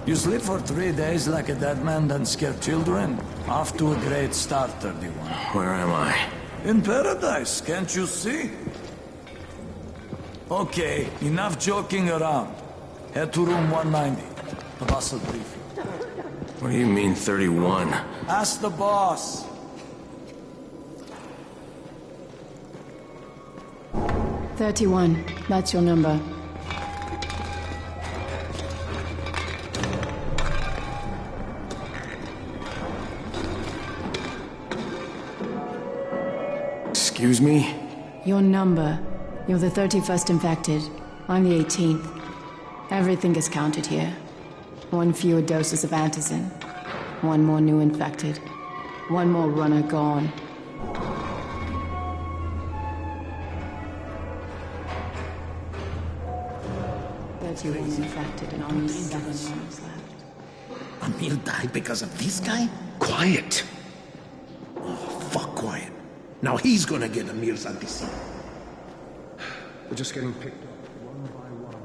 You sleep for 3 days like a dead man, then scare children? Off to a great start, 31. Where am I? In paradise, can't you see? Okay, enough joking around. Head to room 190. The boss will brief you. What do you mean, 31? Ask the boss. 31. That's your number. Excuse me? Your number. You're the 31st infected. I'm the 18th. Everything is counted here. 1 fewer doses of antizin. 1 more new infected. 1 more runner gone. You was infected and only 7 runners left. Emil died because of this guy? Quiet. Oh, fuck quiet. Now he's gonna get Emil's antizin. We're just getting picked up one by one.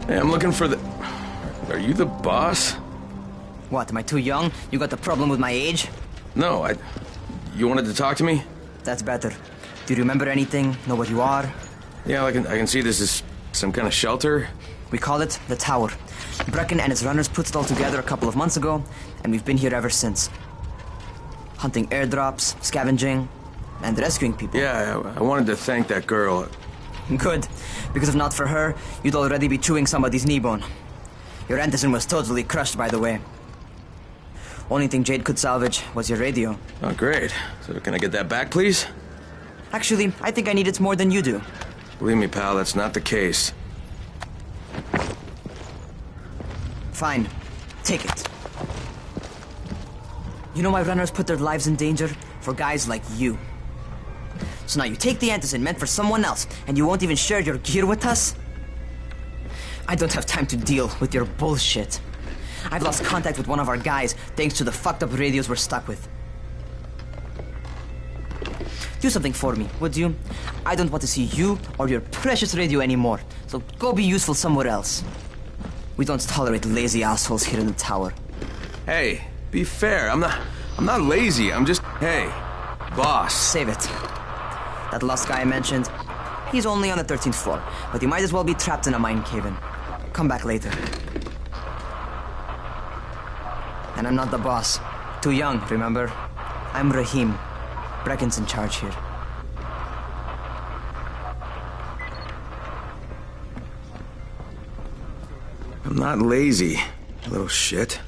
Hey, I'm looking for the... Are you the boss? What, am I too young? You got the problem with my age? No, You wanted to talk to me? That's better. Do you remember anything? Know what you are? Yeah, I can see this is some kind of shelter. We call it the Tower. Brecken and his runners put it all together a couple of months ago, and we've been here ever since. Hunting airdrops, scavenging, and rescuing people. Yeah, I wanted to thank that girl. Good, because if not for her, you'd already be chewing somebody's knee bone. Your antizin was totally crushed, by the way. Only thing Jade could salvage was your radio. Oh, great. So can I get that back, please? Actually, I think I need it more than you do. Believe me, pal, that's not the case. Fine. Take it. You know why runners put their lives in danger? For guys like you. So now you take the antizin meant for someone else, and you won't even share your gear with us? I don't have time to deal with your bullshit. I've lost contact with one of our guys thanks to the fucked up radios we're stuck with. Do something for me, would you? I don't want to see you or your precious radio anymore, so go be useful somewhere else. We don't tolerate lazy assholes here in the Tower. Hey, be fair. I'm not lazy. I'm just... Hey, boss. Save it. That last guy I mentioned, he's only on the 13th floor, but he might as well be trapped in a mine cave-in. Come back later. And I'm not the boss. Too young, remember? I'm Rahim. Brecken's in charge here. I'm not lazy, little shit.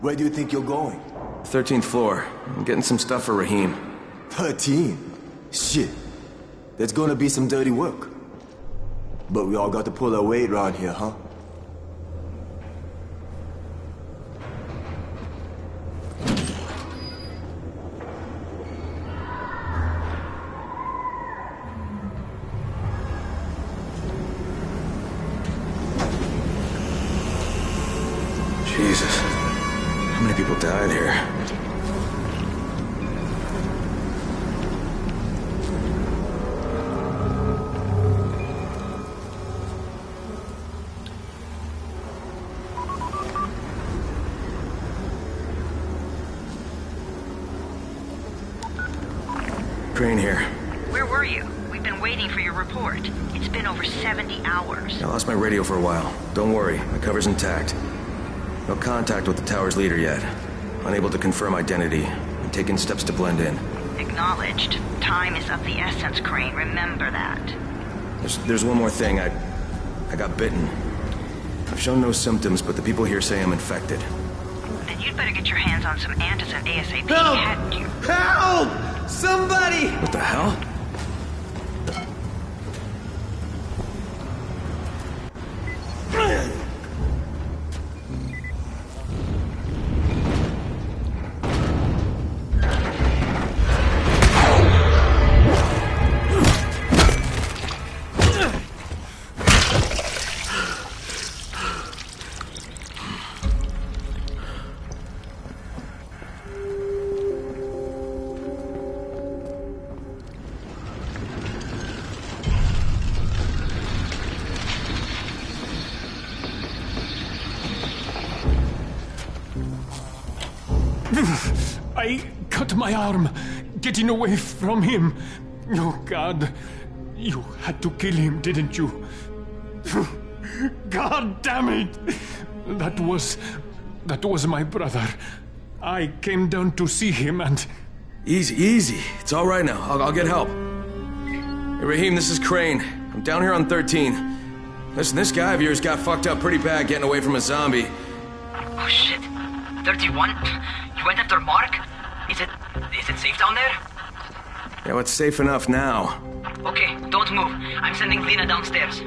Where do you think you're going? 13th floor. I'm getting some stuff for Rahim. 13? Shit. There's gonna be some dirty work. But we all got to pull our weight around here, huh? Jesus. How many people died here? Crane here. Where were you? We've been waiting for your report. It's been over 70 hours. I lost my radio for a while. Don't worry, my cover's intact. No contact with the tower's leader yet. Unable to confirm identity. I'm taking steps to blend in. Acknowledged. Time is of the essence, Crane. Remember that. There's one more thing. I got bitten. I've shown no symptoms, but the people here say I'm infected. said you'd better get your hands on some antizin ASAP, Help! hadn't you? Help! Somebody! What the hell? I cut my arm getting away from him. Oh, God. You had to kill him, didn't you? God damn it! That was my brother. I came down to see him and... Easy, easy. It's all right now. I'll get help. Hey, Rahim, this is Crane. I'm down here on 13. Listen, this guy of yours got fucked up pretty bad getting away from a zombie. Oh shit. 31? You went after Mark? Is it safe down there? Yeah, well, it's safe enough now. Okay, don't move. I'm sending Lena downstairs.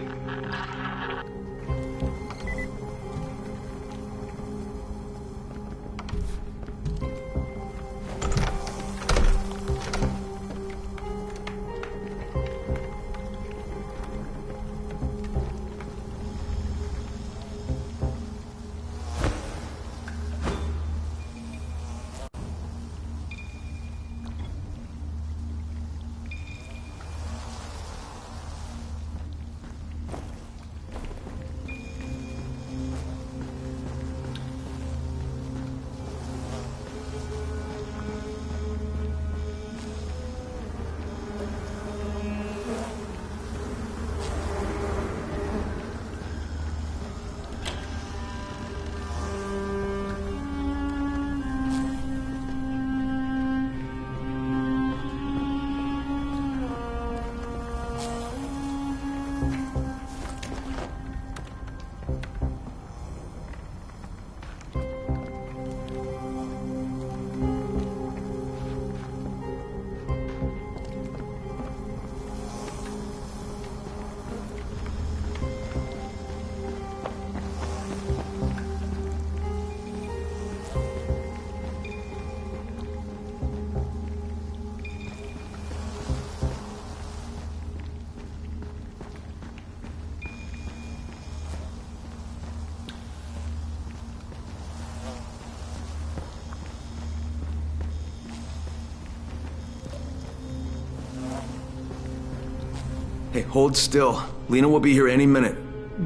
Hey, hold still. Lena will be here any minute.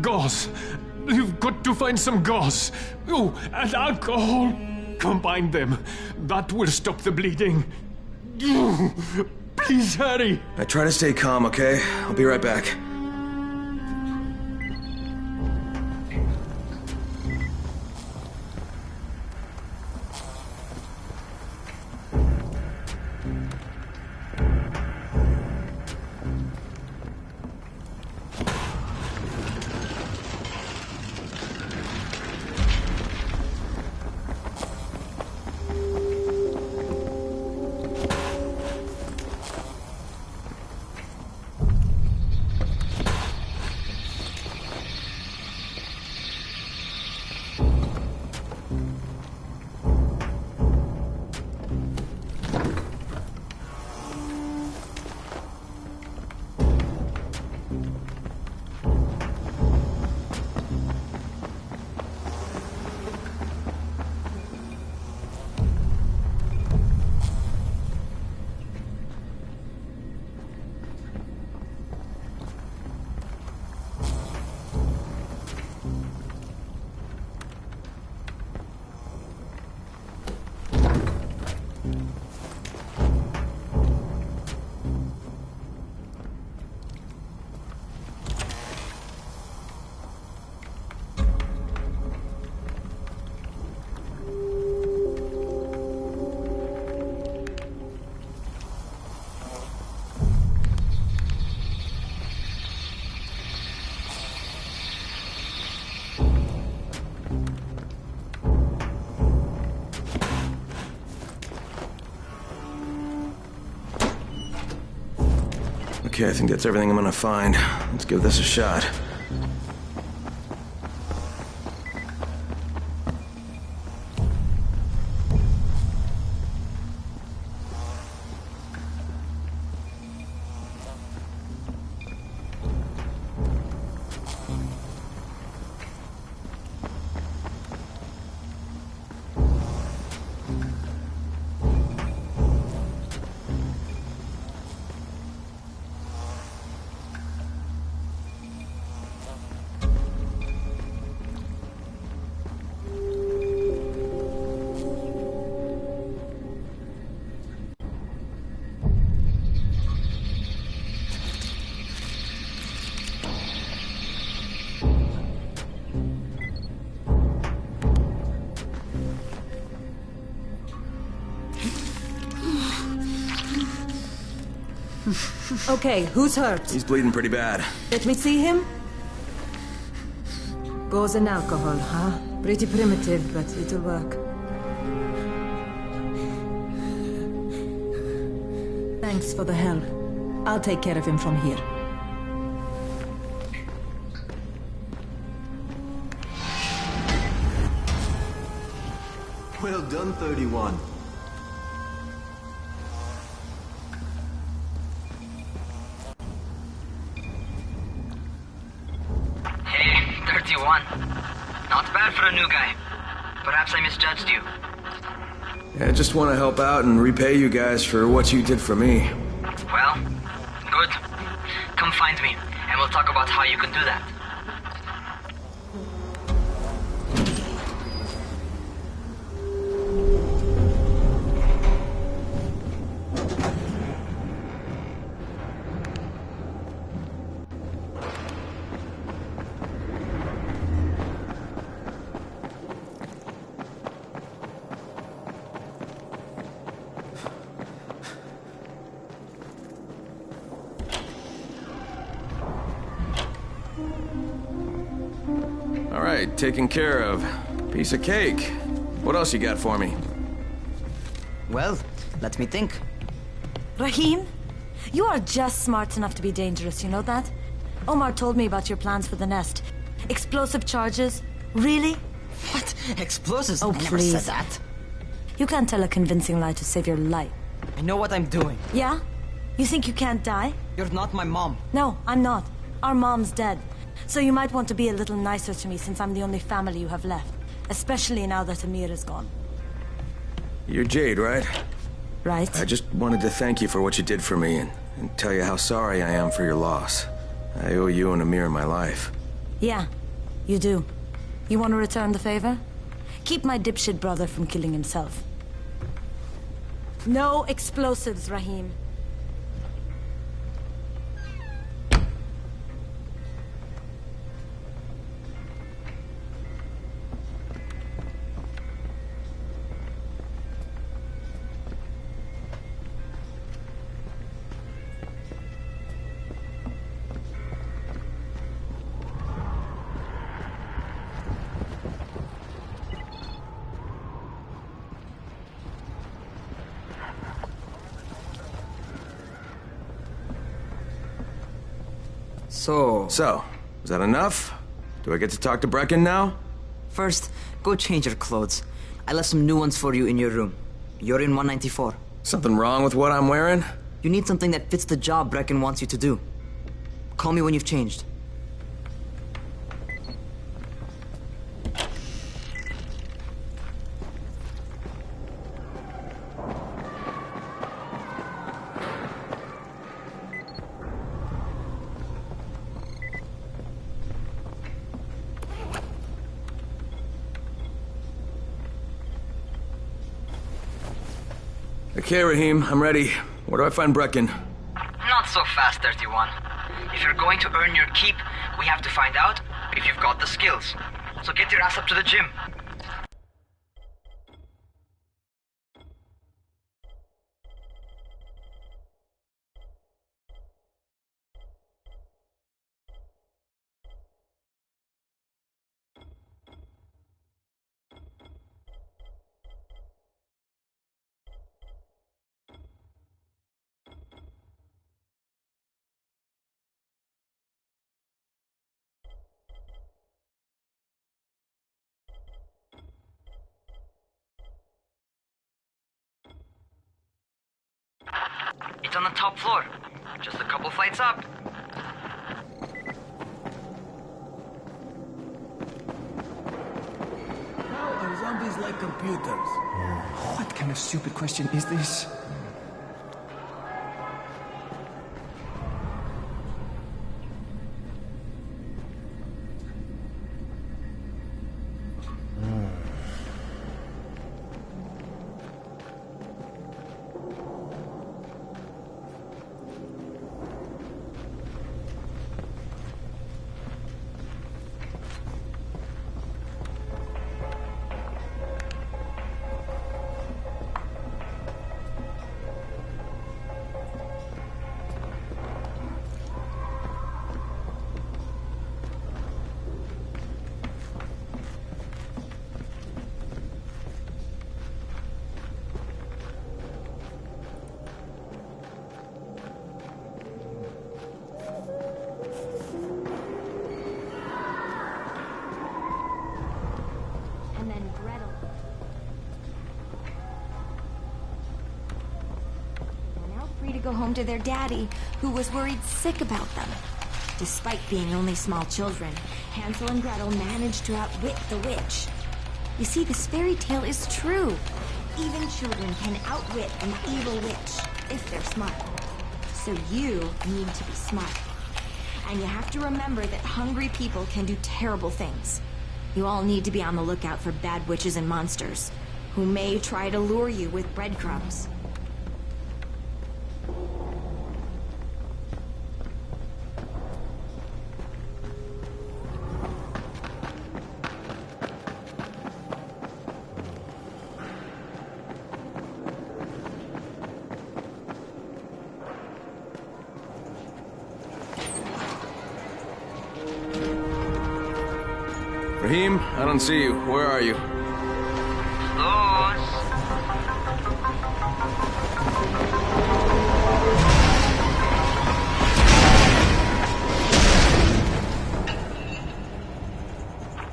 Gauze. You've got to find some gauze. Oh, and alcohol. Combine them. That will stop the bleeding. Please hurry. I try to stay calm, okay? I'll be right back. Okay, I think that's everything I'm gonna find. Let's give this a shot. Okay, who's hurt? He's bleeding pretty bad. Let me see him. Gauze and alcohol, huh? Pretty primitive, but it'll work. Thanks for the help. I'll take care of him from here. Well done, 31. Hey, 31. Not bad for a new guy. Perhaps I misjudged you. Yeah, I just want to help out and repay you guys for what you did for me. Well, good. Come find me, and we'll talk about how you can do that. All right, taken care of. Piece of cake. What else you got for me? Well, let me think. Rahim, you are just smart enough to be dangerous, you know that? Omar told me about your plans for the nest. Explosive charges? Really? What? Explosives? Oh, I never please. said that. You can't tell a convincing lie to save your life. I know what I'm doing. Yeah? You think you can't die? You're not my mom. No, I'm not. Our mom's dead. So you might want to be a little nicer to me since I'm the only family you have left. Especially now that Amir is gone. You're Jade, right? Right? I just wanted to thank you for what you did for me and tell you how sorry I am for your loss. I owe you and Amir my life. Yeah, you do. You want to return the favor? Keep my dipshit brother from killing himself. No explosives, Rahim. So, is that enough? Do I get to talk to Brecken now? First, go change your clothes. I left some new ones for you in your room. You're in 194. Something wrong with what I'm wearing? You need something that fits the job Brecken wants you to do. Call me when you've changed. Okay, Rahim, I'm ready. Where do I find Brecken? Not so fast, 31. If you're going to earn your keep, we have to find out if you've got the skills. So get your ass up to the gym. Right on the top floor. Just a couple flights up. How are zombies like computers? What kind of stupid question is this? Go home to their daddy, who was worried sick about them. Despite being only small children, Hansel and Gretel managed to outwit the witch. You see, this fairy tale is true. Even children can outwit an evil witch, if they're smart. So you need to be smart. And you have to remember that hungry people can do terrible things. You all need to be on the lookout for bad witches and monsters, who may try to lure you with breadcrumbs. Rahim, I don't see you. Where are you?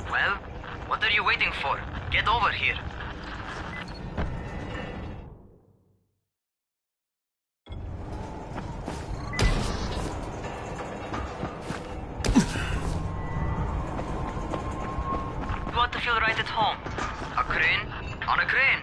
Well, what are you waiting for? Get over here. You want to feel right at home. A crane on a crane.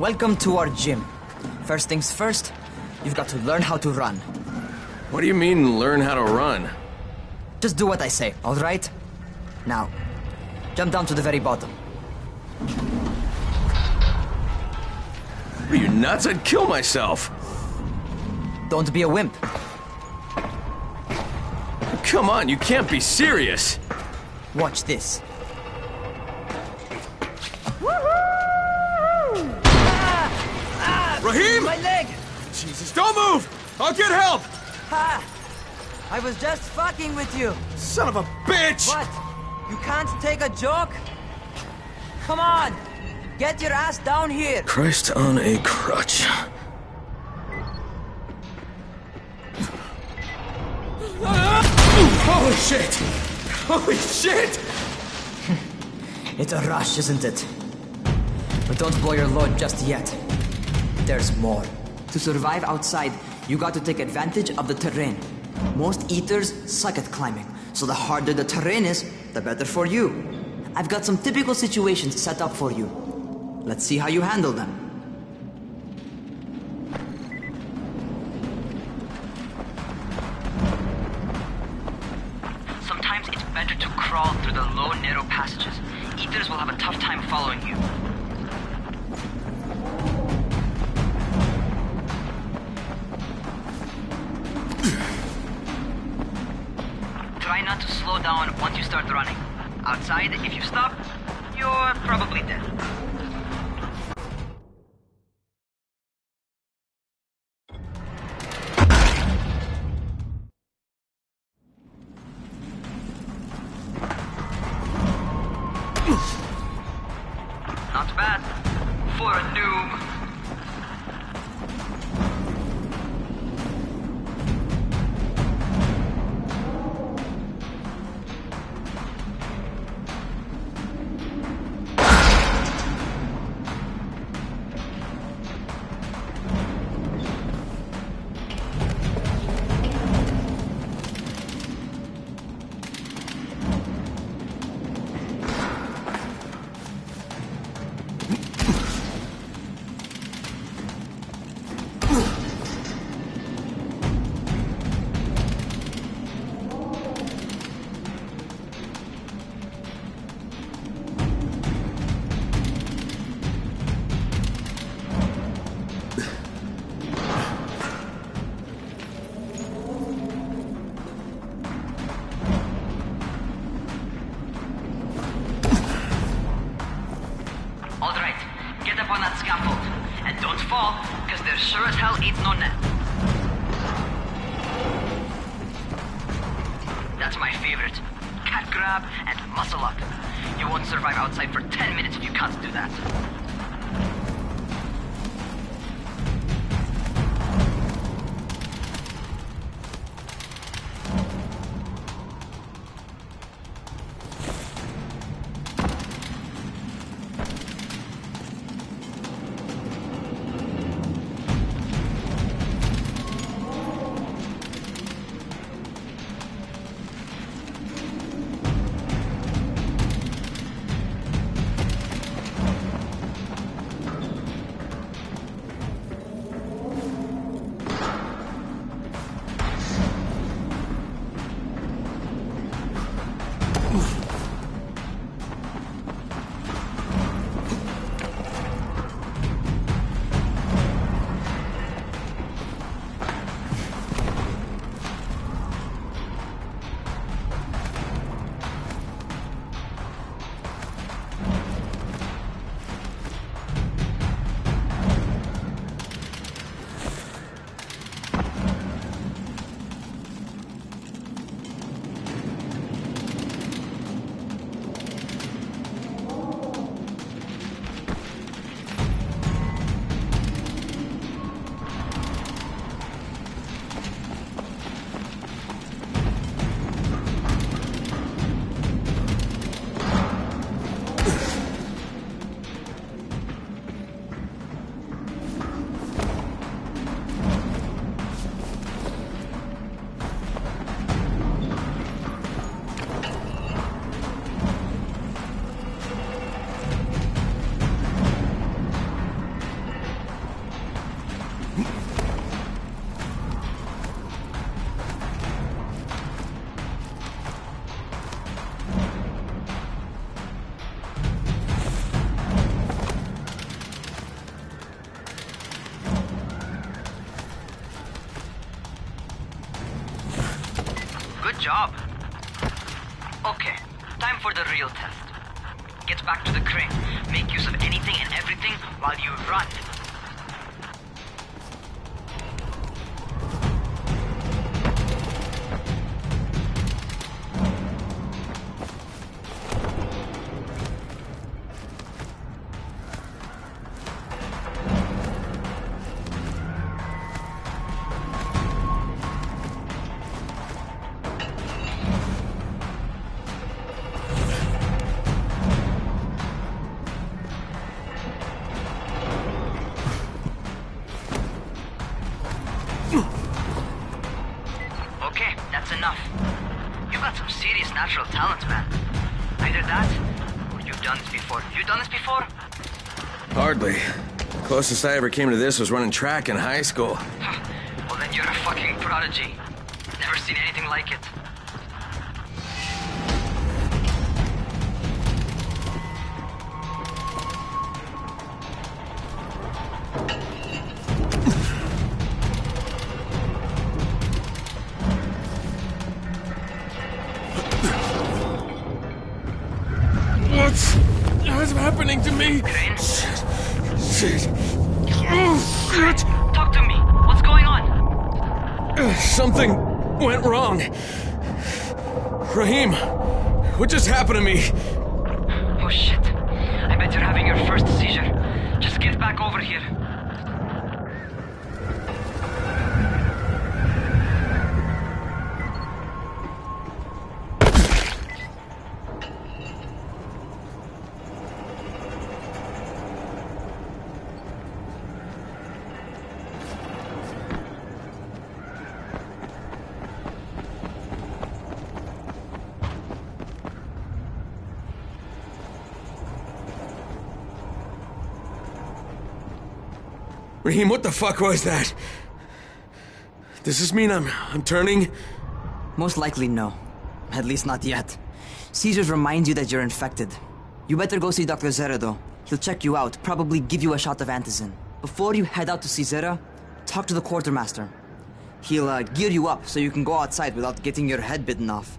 Welcome to our gym. First things first, you've got to learn how to run. What do you mean, learn how to run? Just do what I say, all right? Now, jump down to the very bottom. Are you nuts? I'd kill myself. Don't be a wimp. Come on, you can't be serious. Watch this. Rahim! My leg! Jesus, don't move! I'll get help! Ha! I was just fucking with you. Son of a bitch! What? You can't take a joke? Come on! Get your ass down here! Christ on a crutch. Holy shit! Holy shit! It's a rush, isn't it? But don't blow your load just yet. There's more. To survive outside, you got to take advantage of the terrain. Most eaters suck at climbing, so the harder the terrain is, the better for you. I've got some typical situations set up for you. Let's see how you handle them. Sometimes it's better to crawl through the low, narrow passages. Eaters will have a tough time following you. Try not to slow down once you start running. Outside, if you stop, you're probably dead. There sure as hell ain't no net. That's my favorite. Cat grab and muscle up. You won't survive outside for 10 minutes if you can't do that. Good job. Okay, time for the real test. Get back to the crane. Make use of anything and everything while you run. Okay, that's enough. You've got some serious natural talent, man. Either that, or you've done this before. You done this before? Hardly. Closest I ever came to this was running track in high school. Well, then you're a fucking prodigy. Never seen anything like it. What's happening to me? Crane? Shit. Oh, shit. Talk to me. What's going on? Something went wrong. Rahim, what just happened to me? Oh shit. I bet you're having your first seizure. Just get back over here. Rahim, what the fuck was that? Does this mean I'm turning? Most likely no. At least not yet. Seizures remind you that you're infected. You better go see Dr. Zera though. He'll check you out, probably give you a shot of antizin. Before you head out to see Zera, talk to the quartermaster. He'll gear you up so you can go outside without getting your head bitten off.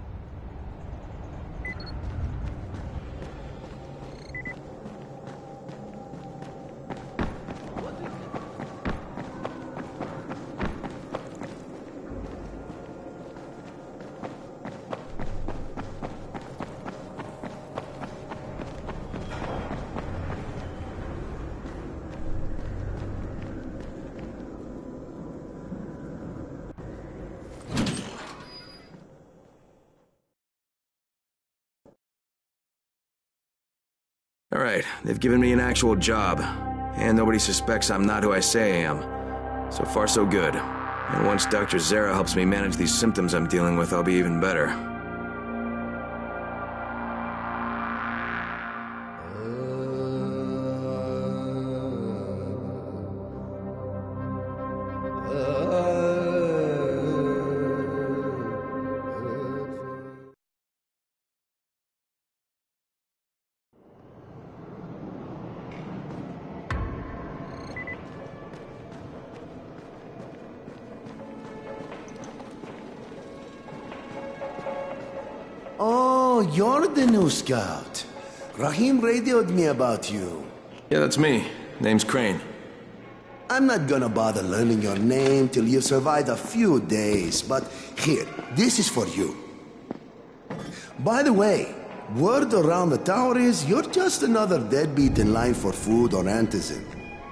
All right, they've given me an actual job, and nobody suspects I'm not who I say I am. So far, so good. And once Dr. Zere helps me manage these symptoms I'm dealing with, I'll be even better. Oh, you're the new scout. Rahim radioed me about you. Yeah, that's me. Name's Crane. I'm not gonna bother learning your name till you've survived a few days, but here, this is for you. By the way, word around the tower is you're just another deadbeat in line for food or antizin.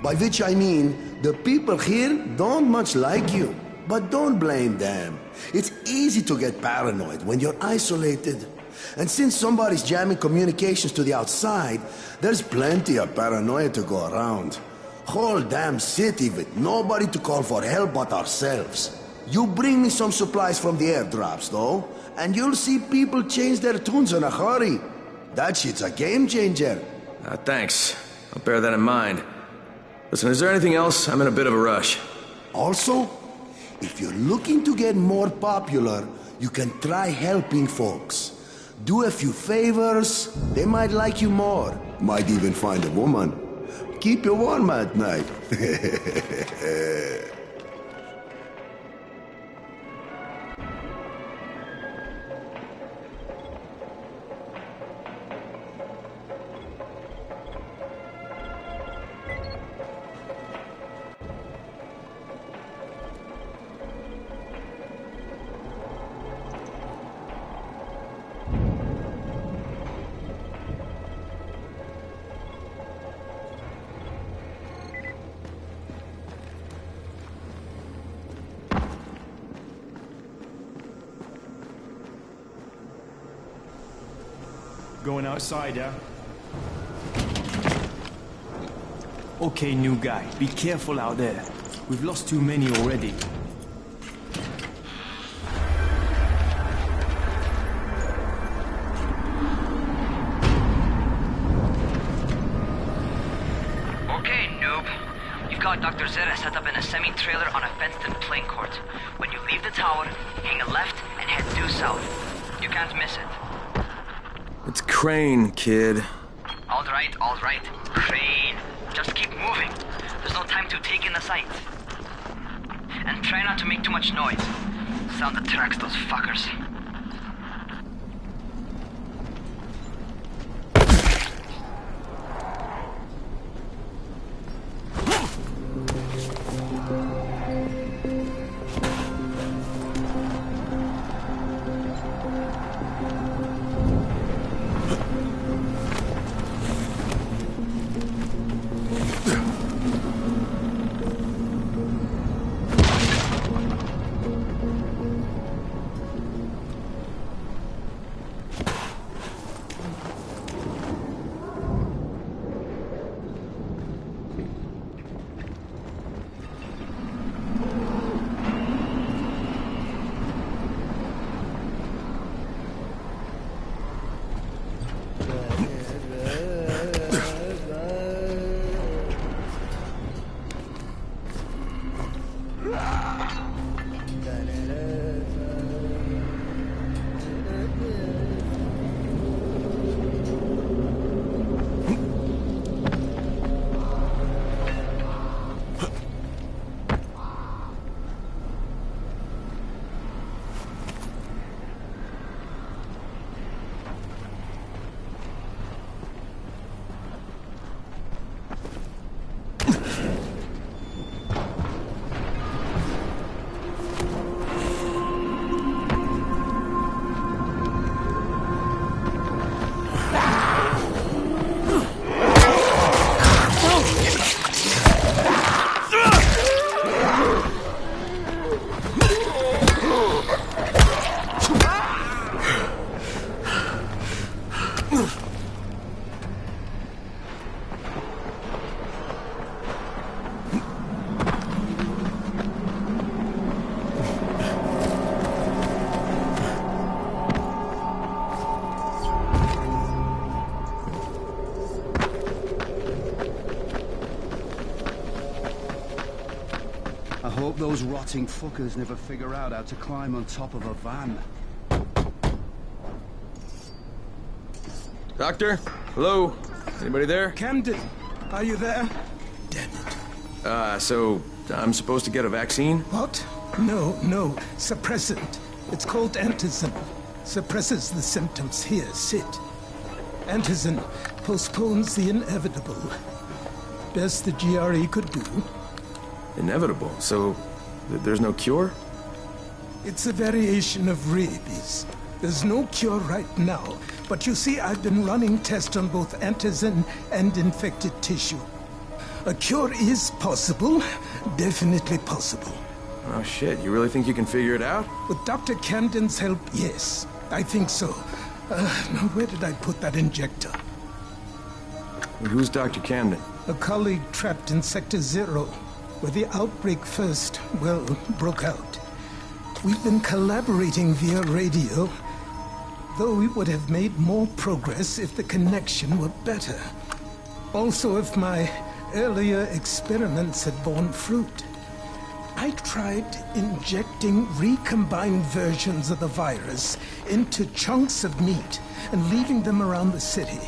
By which I mean, the people here don't much like you. But don't blame them. It's easy to get paranoid when you're isolated. And since somebody's jamming communications to the outside, there's plenty of paranoia to go around. Whole damn city with nobody to call for help but ourselves. You bring me some supplies from the airdrops, though, and you'll see people change their tunes in a hurry. That shit's a game changer. Thanks. I'll bear that in mind. Listen, is there anything else? I'm in a bit of a rush. Also, if you're looking to get more popular, you can try helping folks. Do a few favors, they might like you more. Might even find a woman. Keep you warm at night. Going outside, yeah? Okay, new guy. Be careful out there. We've lost too many already. Okay, noob. You've got Dr. Zere set up in a semi-trailer on a fenced-in playing court. When you leave the tower, hang a left and head due south. You can't miss it. It's Crane, kid. All right. Crane. Just keep moving. There's no time to take in the sight. And try not to make too much noise. Sound attracts those fuckers. I hope those rotting fuckers never figure out how to climb on top of a van. Doctor? Hello? Anybody there? Camden, are you there? So I'm supposed to get a vaccine? What? No. Suppressant. It's called antizin. Suppresses the symptoms. Here, sit. Antizin postpones the inevitable. Best the GRE could do. Inevitable? So there's no cure? It's a variation of rabies. There's no cure right now, but you see, I've been running tests on both antizin and infected tissue. A cure is possible, definitely possible. Oh shit, you really think you can figure it out? With Dr. Camden's help, yes. I think so. Now where did I put that injector? Who's Dr. Camden? A colleague trapped in Sector Zero, where the outbreak first, broke out. We've been collaborating via radio, though we would have made more progress if the connection were better. Also, if my earlier experiments had borne fruit. I tried injecting recombined versions of the virus into chunks of meat and leaving them around the city,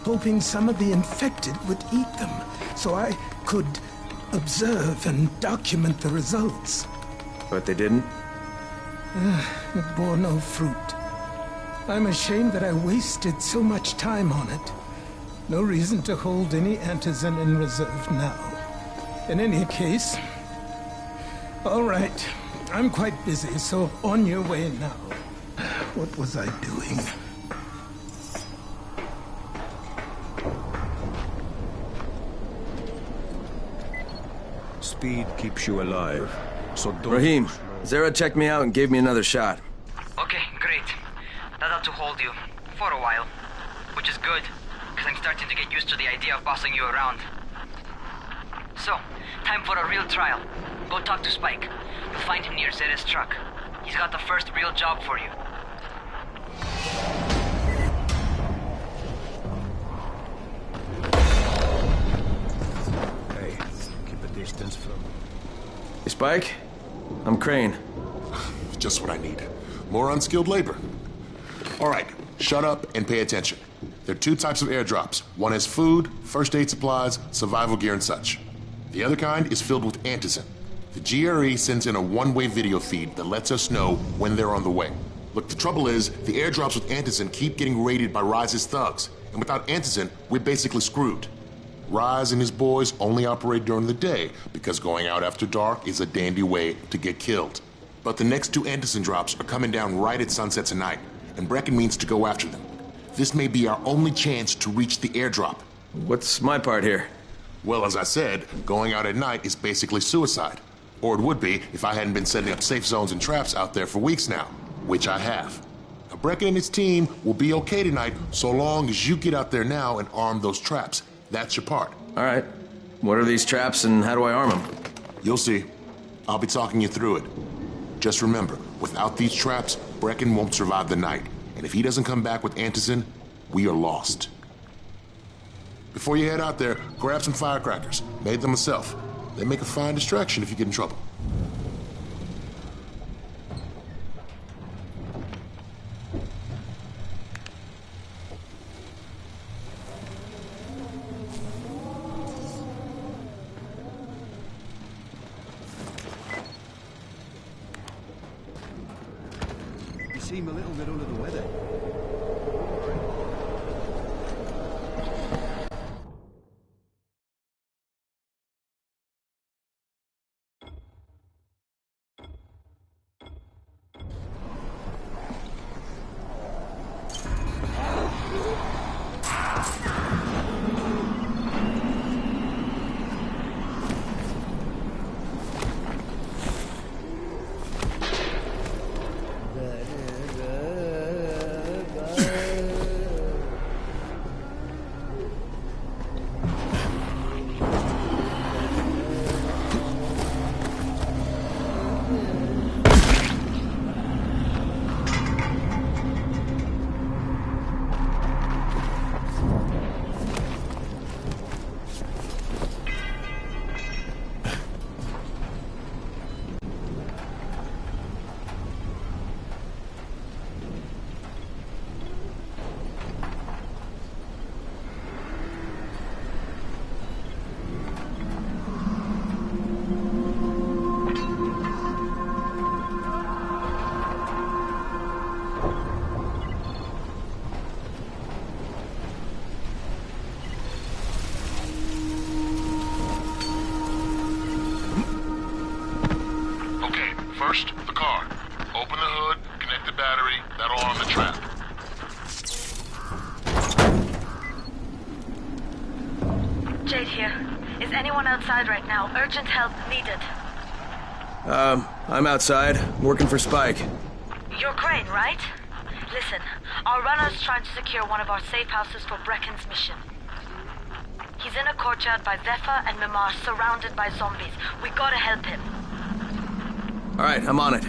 hoping some of the infected would eat them so I could observe and document the results. But they didn't? It bore no fruit. I'm ashamed that I wasted so much time on it. No reason to hold any antizin in reserve now. In any case, all right, I'm quite busy, so on your way now. What was I doing? Speed keeps you alive, so don't... Rahim, Zara checked me out and gave me another shot. Okay, great. That ought to hold you. For a while. Which is good, because I'm starting to get used to the idea of bossing you around. So, time for a real trial. Go talk to Spike. You'll find him near Zera's truck. He's got the first real job for you. Hey, keep a distance from... Hey, Spike? I'm Crane. Just what I need. More unskilled labor. All right, shut up and pay attention. There are two types of airdrops. One is food, first aid supplies, survival gear, and such. The other kind is filled with antizin. The GRE sends in a one-way video feed that lets us know when they're on the way. Look, the trouble is, the airdrops with antizin keep getting raided by Rise's thugs, and without antizin, we're basically screwed. Rise and his boys only operate during the day, because going out after dark is a dandy way to get killed. But the next two antizin drops are coming down right at sunset tonight, and Brecken means to go after them. This may be our only chance to reach the airdrop. What's my part here? Well, as I said, going out at night is basically suicide. Or it would be if I hadn't been setting up safe zones and traps out there for weeks now, which I have. Now, Brecken and his team will be okay tonight so long as you get out there now and arm those traps. That's your part. All right. What are these traps and how do I arm them? You'll see. I'll be talking you through it. Just remember, without these traps, Brecken won't survive the night. And if he doesn't come back with antizin, we are lost. Before you head out there, grab some firecrackers. Made them myself. They make a fine distraction if you get in trouble. You seem a little bit under the weather. First, the car. Open the hood, connect the battery, that'll arm the trap. Jade here. Is anyone outside right now? Urgent help needed. I'm outside, working for Spike. You're Crane, right? Listen, our runner's trying to secure one of our safe houses for Brecken's mission. He's in a courtyard by Zephyr and Mimar, surrounded by zombies. We gotta help him. Alright, I'm on it.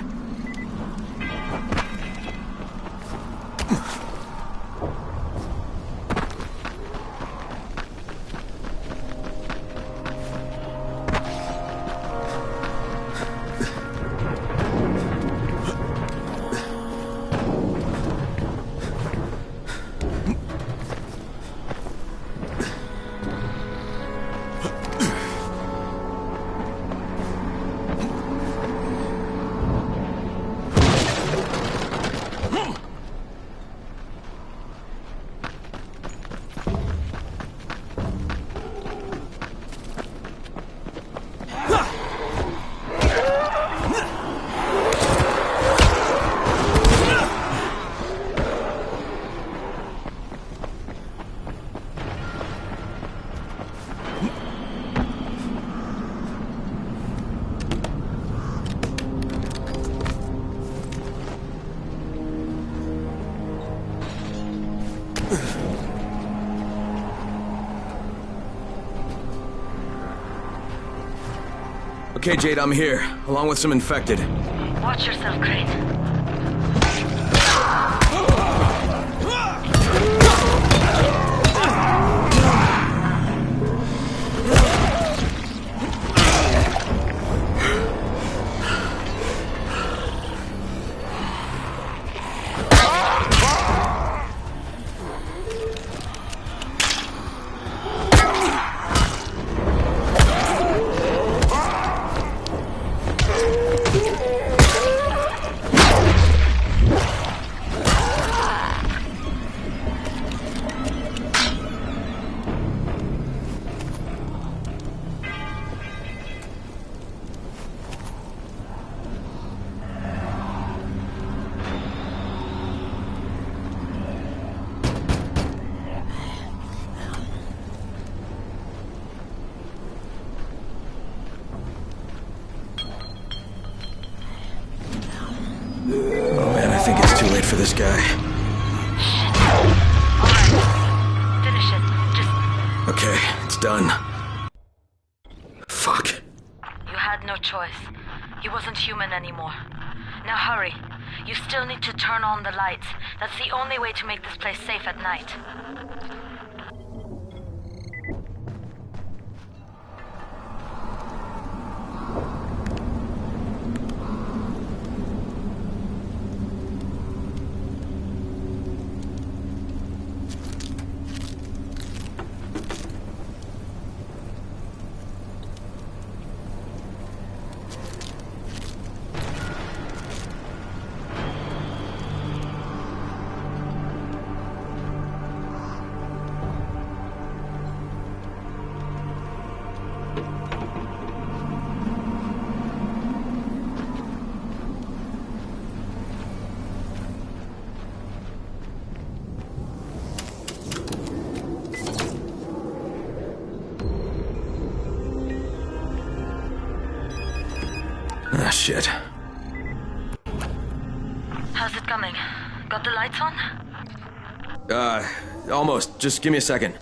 Okay, Jade, I'm here, along with some infected. Watch yourself, Crane. For this guy. Alright. Finish it. Just... Okay, it's done. Fuck. You had no choice. He wasn't human anymore. Now hurry. You still need to turn on the lights. That's the only way to make this place safe at night. Ah, shit. How's it coming? Got the lights on? Almost. Just give me a second.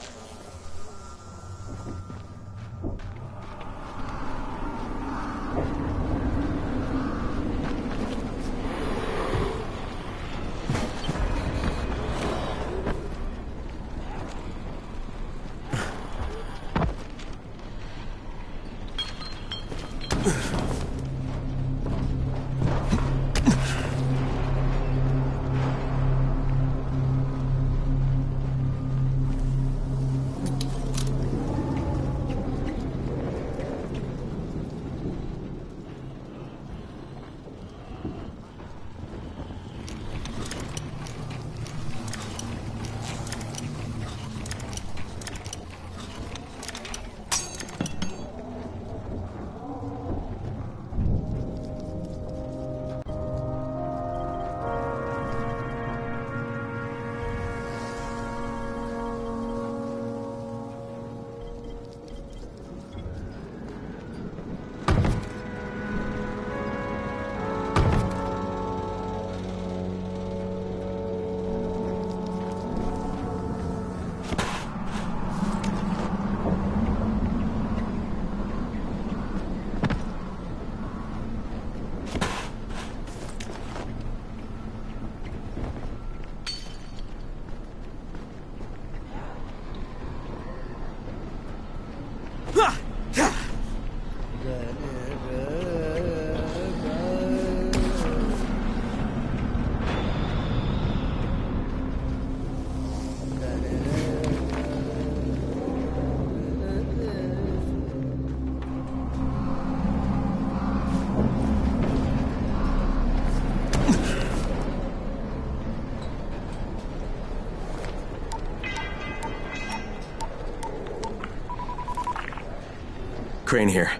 Crane here.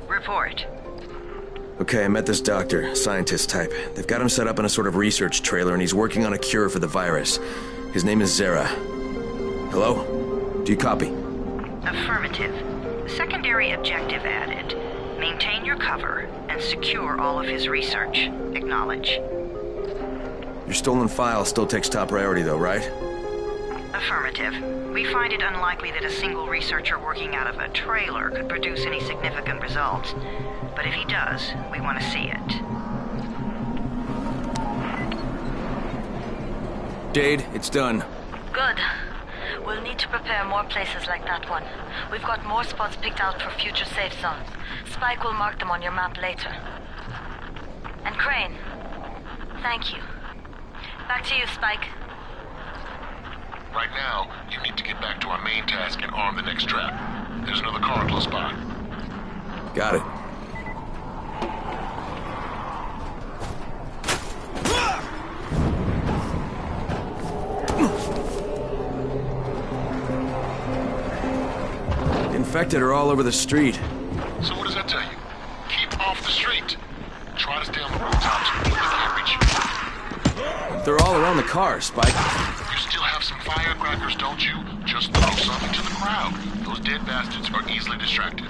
Report. Okay, I met this doctor, scientist type. They've got him set up in a sort of research trailer, and he's working on a cure for the virus. His name is Zere. Hello? Do you copy? Affirmative. Secondary objective added. Maintain your cover and secure all of his research. Acknowledge. Your stolen file still takes top priority, though, right? Affirmative. We find it unlikely that a single researcher working out of a trailer could produce any significant results. But if he does, we want to see it. Jade, it's done. Good. We'll need to prepare more places like that one. We've got more spots picked out for future safe zones. Spike will mark them on your map later. And Crane, thank you. Back to you, Spike. Right now, you need to get back to our main task and arm the next trap. There's another car close by. Got it. Infected are all over the street. So what does that tell you? Keep off the street. Try to stay on the rooftops where they can't reach you. They're all around the car, Spike. You still have some firecrackers, don't you? Just throw some into the crowd. Those dead bastards are easily distracted.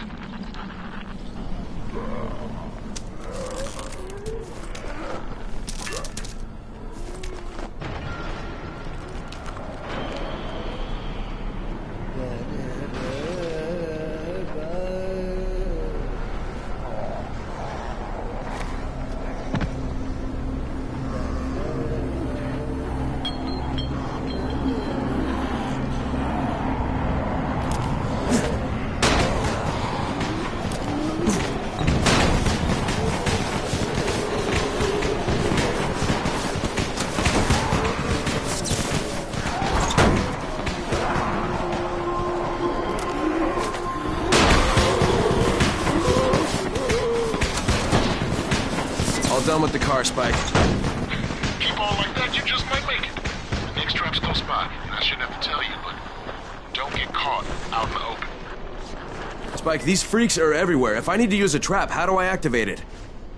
Done with the car, Spike. Keep on like that, you just might make it. The next trap's close by, and I shouldn't have to tell you, but don't get caught out in the open. Spike, these freaks are everywhere. If I need to use a trap, how do I activate it?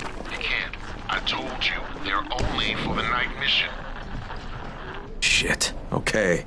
You can't. I told you, they're only for the night mission. Shit. Okay.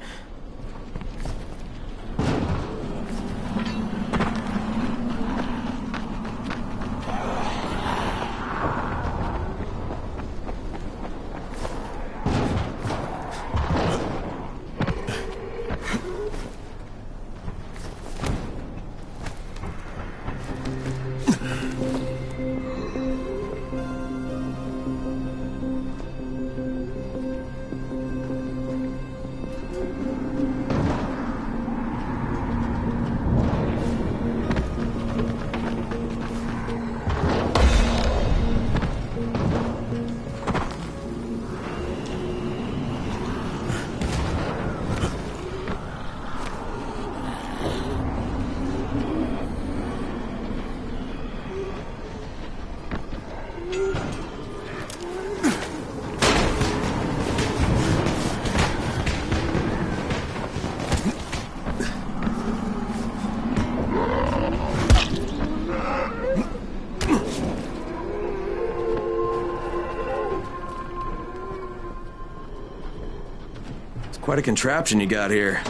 Quite a contraption you got here.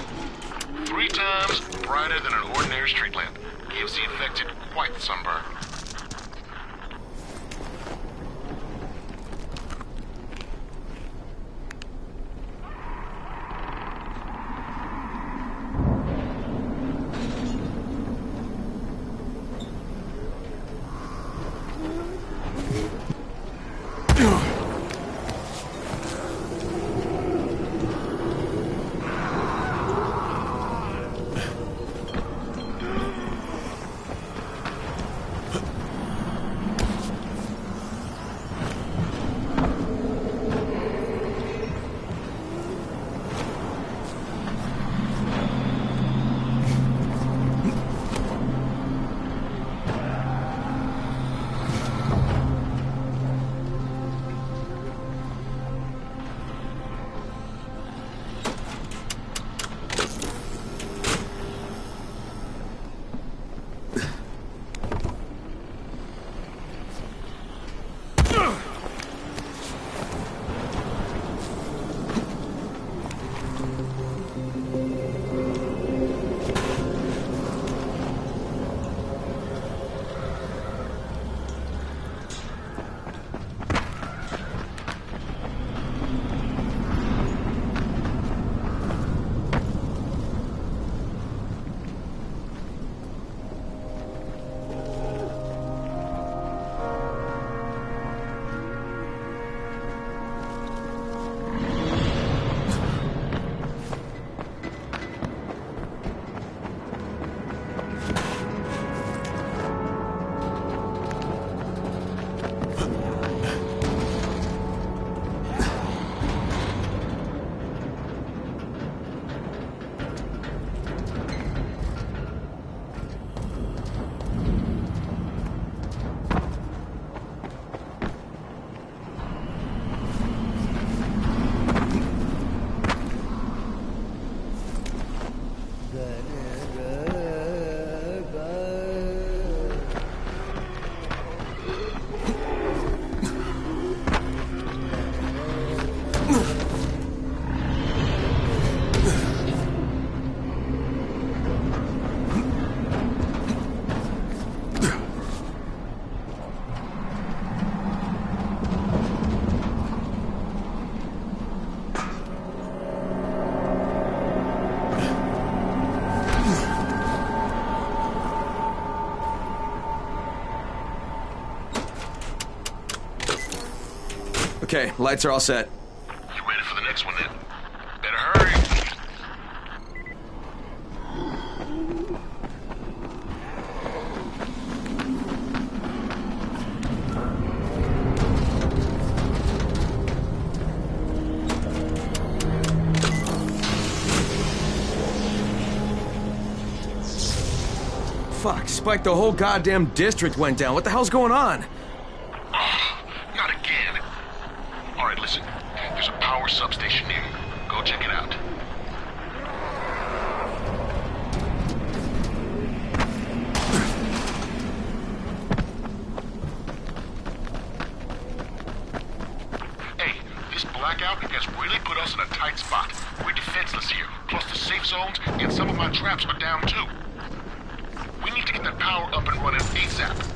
3 times brighter than an ordinary street lamp. Gives the infected quite the sunburn. Okay, lights are all set. You ready for the next one then? Better hurry. Fuck, Spike, the whole goddamn district went down. What the hell's going on? Not again. All right, listen. There's a power substation near you. Go check it out. Hey, this blackout has really put us in a tight spot. We're defenseless here. Plus the safe zones and some of my traps are down too. We need to get that power up and running ASAP.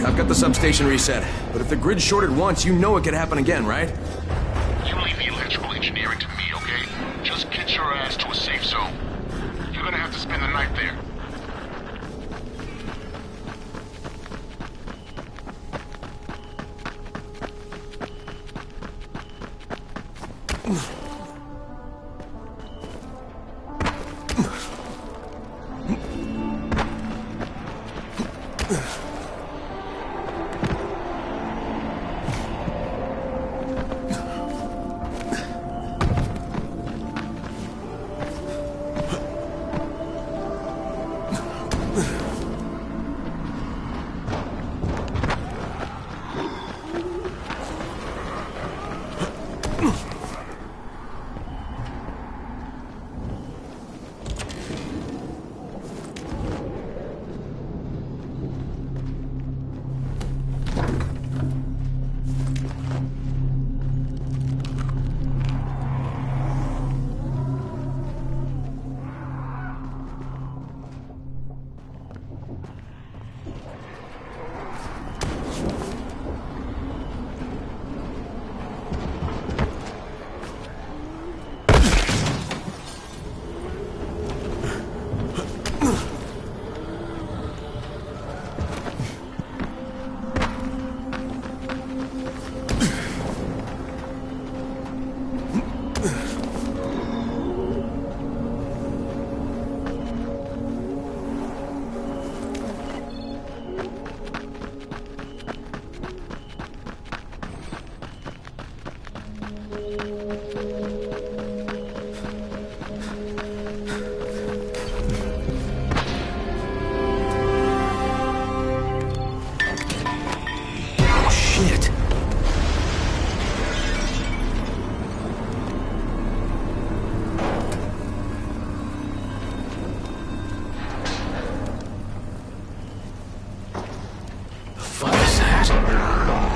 I've got the substation reset. But if the grid shorted once, you know it could happen again, right? You leave the electrical engineering to me, okay? Just get your ass to a safe zone. You're gonna have to spend the night there. that?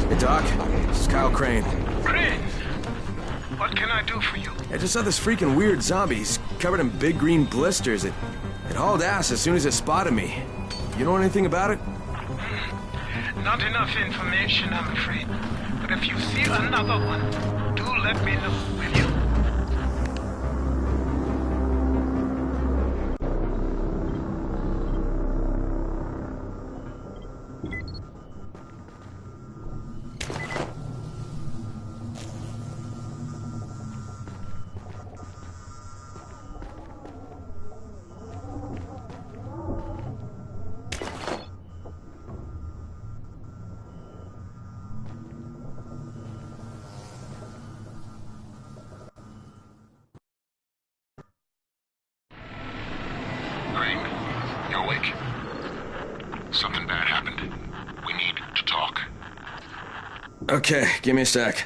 Hey, Doc. This is Kyle Crane. Crane! What can I do for you? I just saw this freaking weird zombie. He's covered in big green blisters. It hauled ass as soon as it spotted me. You know anything about it? Not enough information, I'm afraid. But if you see another one, do let me know, will you? You're awake. Something bad happened. We need to talk. Okay, give me a sec.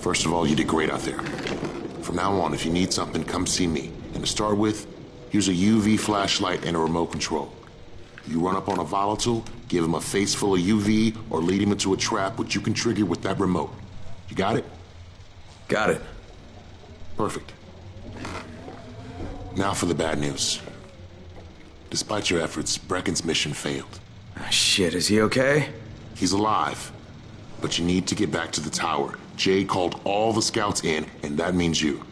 First of all, you did great out there. From now on, if you need something, come see me. And to start with, here's a UV flashlight and a remote control. You run up on a volatile, give him a face full of UV, or lead him into a trap which you can trigger with that remote. You got it? Got it. Perfect. Now for the bad news. Despite your efforts, Brecken's mission failed. Shit, is he okay? He's alive. But you need to get back to the tower. Jade called all the scouts in, and that means you.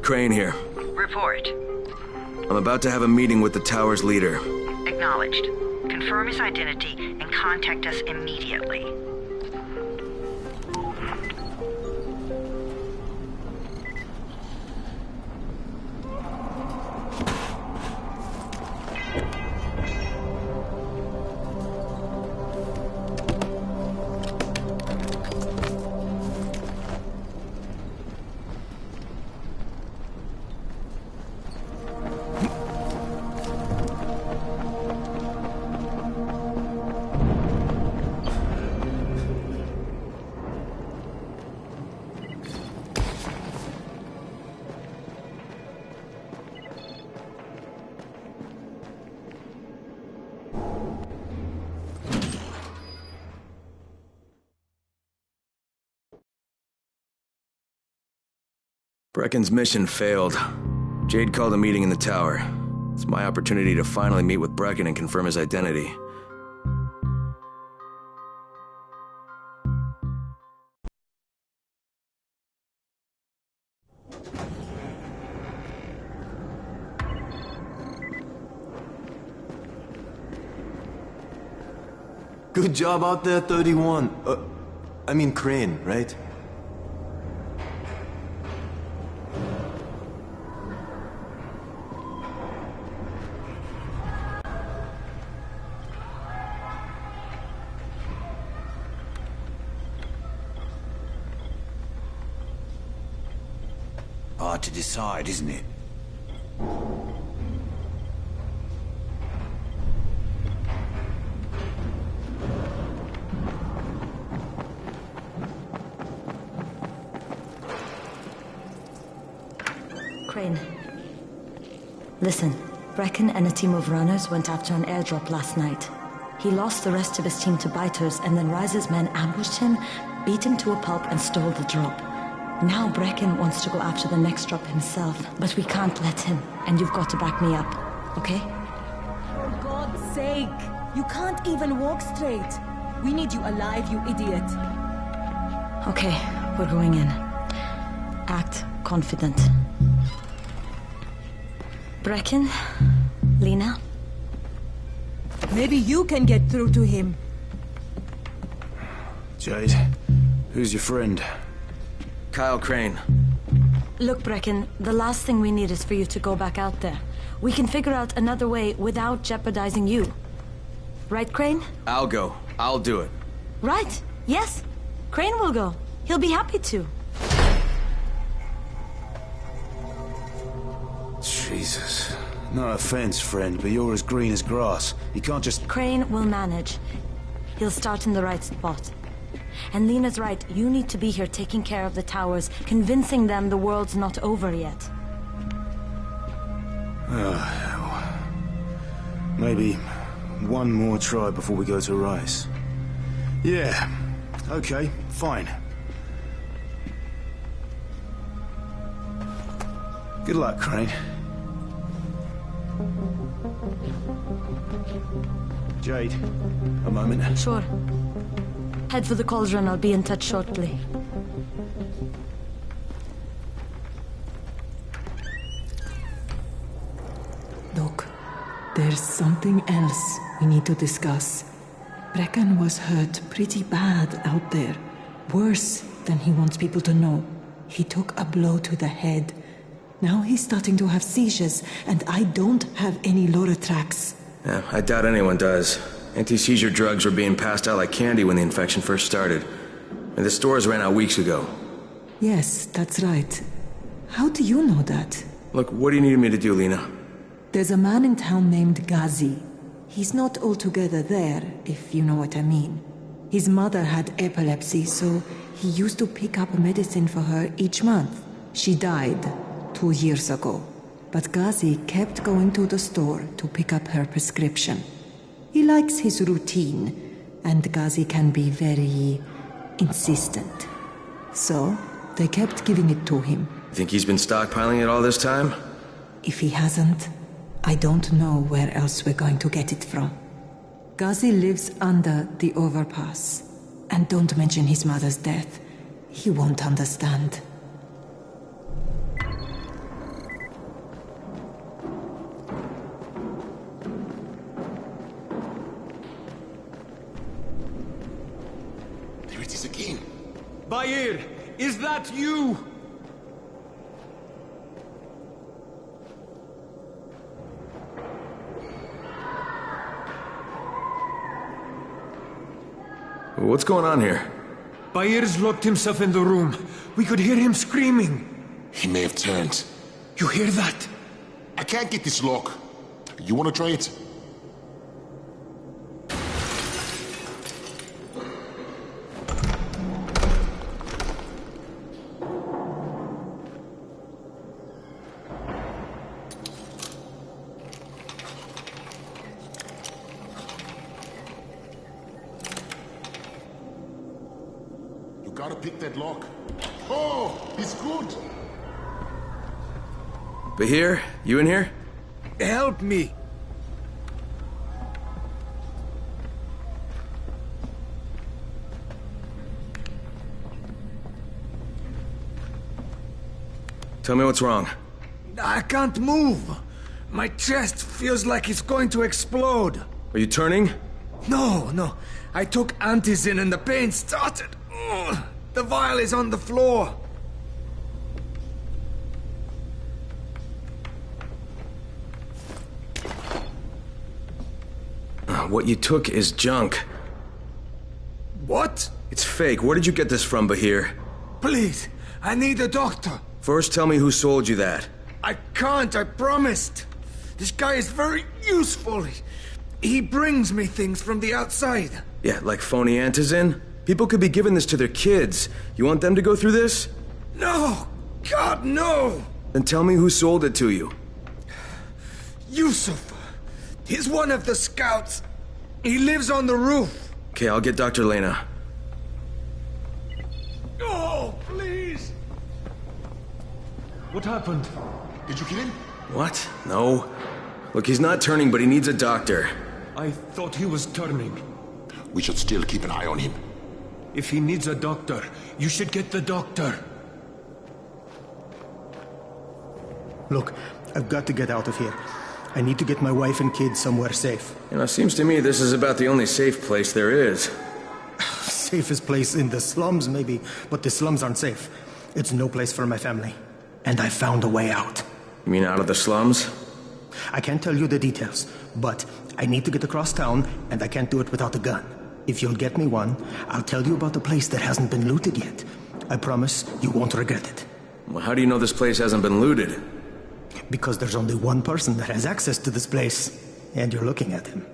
Crane here. Report. I'm about to have a meeting with the tower's leader. Acknowledged. Confirm his identity and contact us immediately. Brecken's mission failed. Jade called a meeting in the tower. It's my opportunity to finally meet with Brecken and confirm his identity. Good job out there, 31. I mean Crane, right? Hard to decide, isn't it? Crane. Listen, Brecken and a team of runners went after an airdrop last night. He lost the rest of his team to biters, and then Rise's men ambushed him, beat him to a pulp, and stole the drop. Now Brecken wants to go after the next drop himself, but we can't let him, and you've got to back me up, okay? For God's sake! You can't even walk straight! We need you alive, you idiot! Okay, we're going in. Act confident. Brecken? Lena? Maybe you can get through to him. Jade, who's your friend? Kyle Crane. Look, Brecken, the last thing we need is for you to go back out there. We can figure out another way without jeopardizing you. Right, Crane? I'll go. I'll do it. Right, yes. Crane will go. He'll be happy to. Jesus. No offense, friend, but you're as green as grass. You can't just... Crane will manage. He'll start in the right spot. And Lena's right, you need to be here taking care of the towers, convincing them the world's not over yet. Oh, hell. Maybe one more try before we go to Rice. Yeah, okay, fine. Good luck, Crane. Jade, a moment. Sure. Head for the cauldron, I'll be in touch shortly. Look, there's something else we need to discuss. Brecken was hurt pretty bad out there. Worse than he wants people to know. He took a blow to the head. Now he's starting to have seizures, and I don't have any Loratrax. Yeah, I doubt anyone does. Anti-seizure drugs were being passed out like candy when the infection first started. And the stores ran out weeks ago. Yes, that's right. How do you know that? Look, what do you need me to do, Lena? There's a man in town named Ghazi. He's not altogether there, if you know what I mean. His mother had epilepsy, so he used to pick up medicine for her each month. She died 2 years ago. But Ghazi kept going to the store to pick up her prescription. He likes his routine, and Ghazi can be very insistent. So, they kept giving it to him. You think he's been stockpiling it all this time? If he hasn't, I don't know where else we're going to get it from. Ghazi lives under the overpass. And don't mention his mother's death. He won't understand. Bayir, is that you? What's going on here? Bayir's locked himself in the room. We could hear him screaming. He may have turned. You hear that? I can't get this lock. You want to try it? Gotta pick that lock. Oh, he's good. Bahir, you in here? Help me. Tell me what's wrong. I can't move. My chest feels like it's going to explode. Are you turning? No. I took Antizin and the pain started. Ugh. The vial is on the floor. What you took is junk. What? It's fake. Where did you get this from, Bahir? Please, I need a doctor. First, tell me who sold you that. I can't, I promised. This guy is very useful. He brings me things from the outside. Yeah, like phony Antizin? People could be giving this to their kids. You want them to go through this? No! God, no! Then tell me who sold it to you. Yusuf. He's one of the scouts. He lives on the roof. Okay, I'll get Dr. Lena. Oh, please! What happened? Did you kill him? What? No. Look, he's not turning, but he needs a doctor. I thought he was turning. We should still keep an eye on him. If he needs a doctor, you should get the doctor. Look, I've got to get out of here. I need to get my wife and kids somewhere safe. You know, seems to me this is about the only safe place there is. Safest place in the slums, maybe, but the slums aren't safe. It's no place for my family. And I found a way out. You mean out of the slums? I can't tell you the details, but I need to get across town, and I can't do it without a gun. If you'll get me one, I'll tell you about the place that hasn't been looted yet. I promise you won't regret it. Well, how do you know this place hasn't been looted? Because there's only one person that has access to this place, and you're looking at him.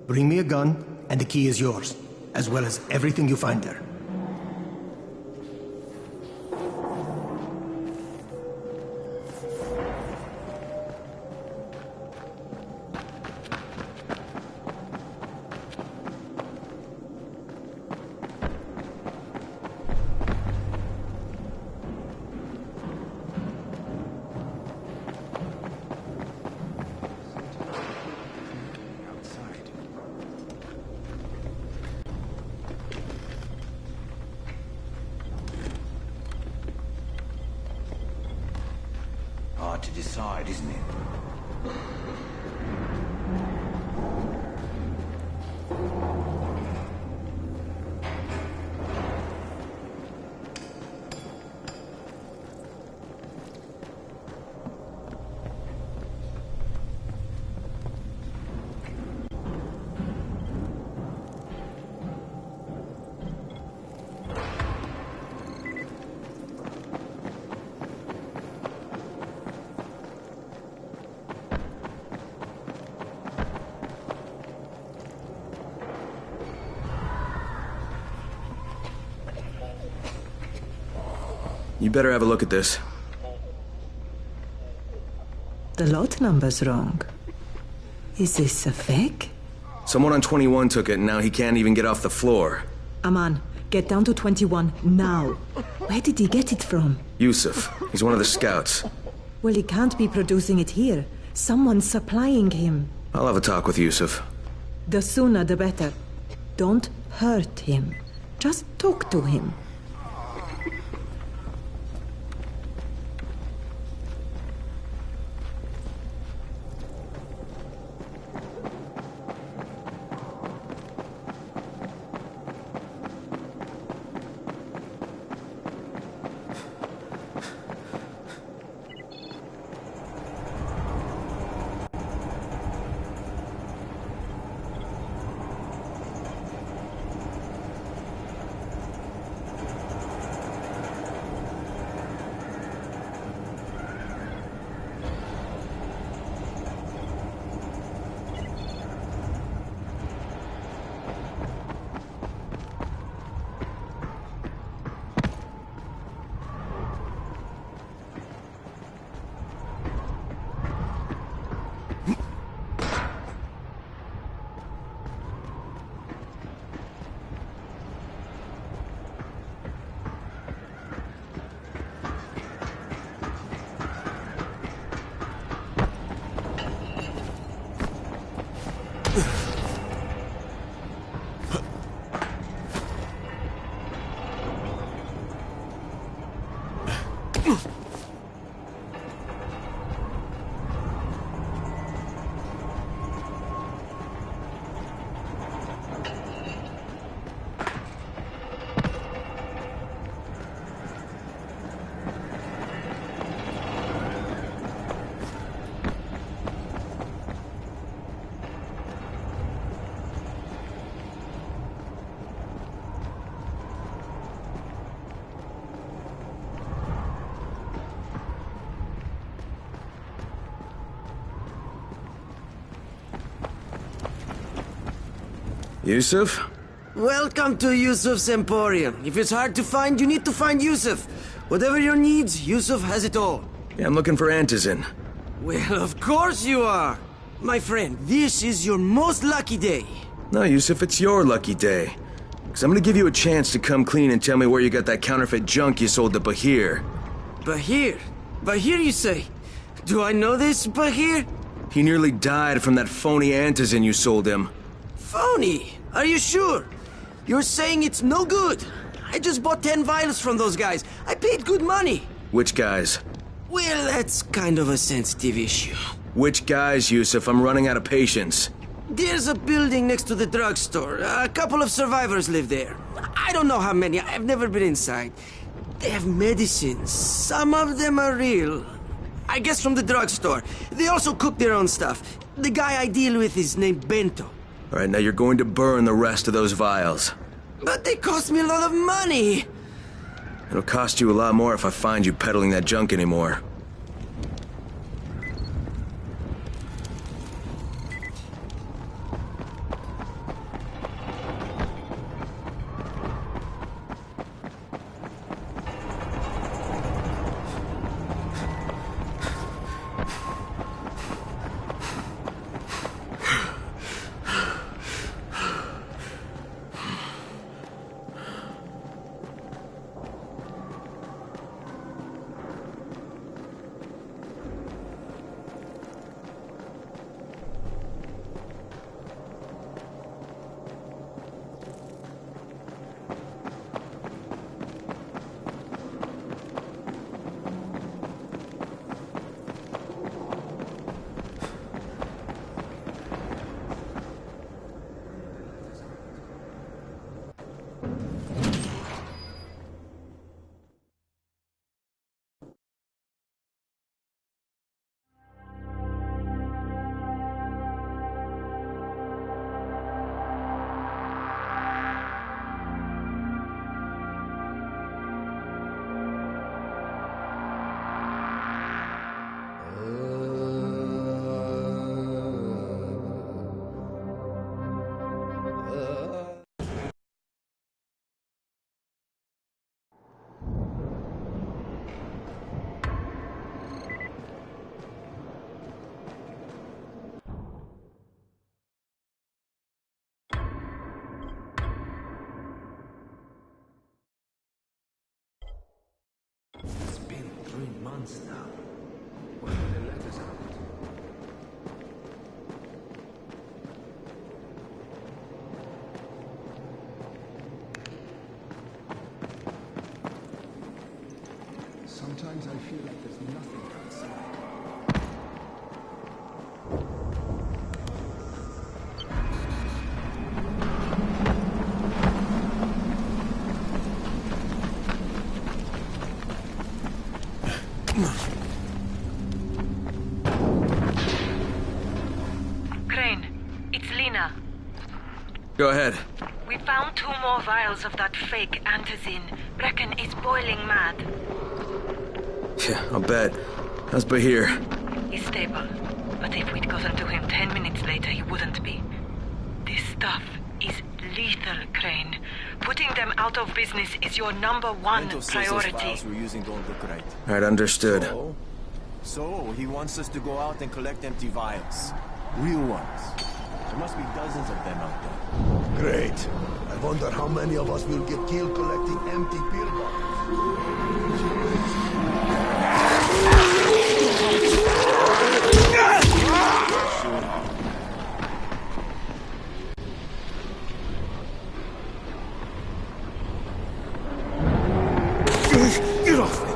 Bring me a gun, and the key is yours, as well as everything you find there. Hard to decide, isn't it? You better have a look at this. The lot number's wrong. Is this a fake? Someone on 21 took it, and now he can't even get off the floor. Aman, get down to 21 now. Where did he get it from? Yusuf. He's one of the scouts. Well, he can't be producing it here. Someone's supplying him. I'll have a talk with Yusuf. The sooner the better. Don't hurt him. Just talk to him. Yusuf? Welcome to Yusuf's Emporium. If it's hard to find, you need to find Yusuf. Whatever your needs, Yusuf has it all. Yeah, I'm looking for Antizin. Well, of course you are. My friend, this is your most lucky day. No, Yusuf, it's your lucky day. Because I'm gonna give you a chance to come clean and tell me where you got that counterfeit junk you sold to Bahir. Bahir? Bahir, you say? Do I know this Bahir? He nearly died from that phony Antizin you sold him. Phony? Are you sure? You're saying it's no good? I just bought 10 vials from those guys. I paid good money. Which guys? Well, that's kind of a sensitive issue. Which guys, Yusuf? I'm running out of patience. There's a building next to the drugstore. A couple of survivors live there. I don't know how many. I've never been inside. They have medicines. Some of them are real. I guess from the drugstore. They also cook their own stuff. The guy I deal with is named Bento. All right, now you're going to burn the rest of those vials. But they cost me a lot of money! It'll cost you a lot more if I find you peddling that junk anymore. It's been 3 months now. Where are the letters out? Sometimes I feel like there's nothing outside. Crane, it's Lena. Go ahead. We found 2 more vials of that fake antizin. Brecken is boiling mad. Yeah, I'll bet. How's Bahir? He's stable. But if we'd gotten to him 10 minutes later, he wouldn't be. This stuff is lethal, Crane. Putting them out of business is your #1 priority. Files we're using don't look right. All right, understood. So, he wants us to go out and collect empty vials. Real ones. There must be dozens of them out there. Great. I wonder how many of us will get killed collecting empty pill Get off me!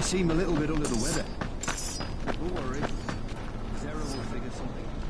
seem a little bit under the weather. Don't worry. Zara will figure something out.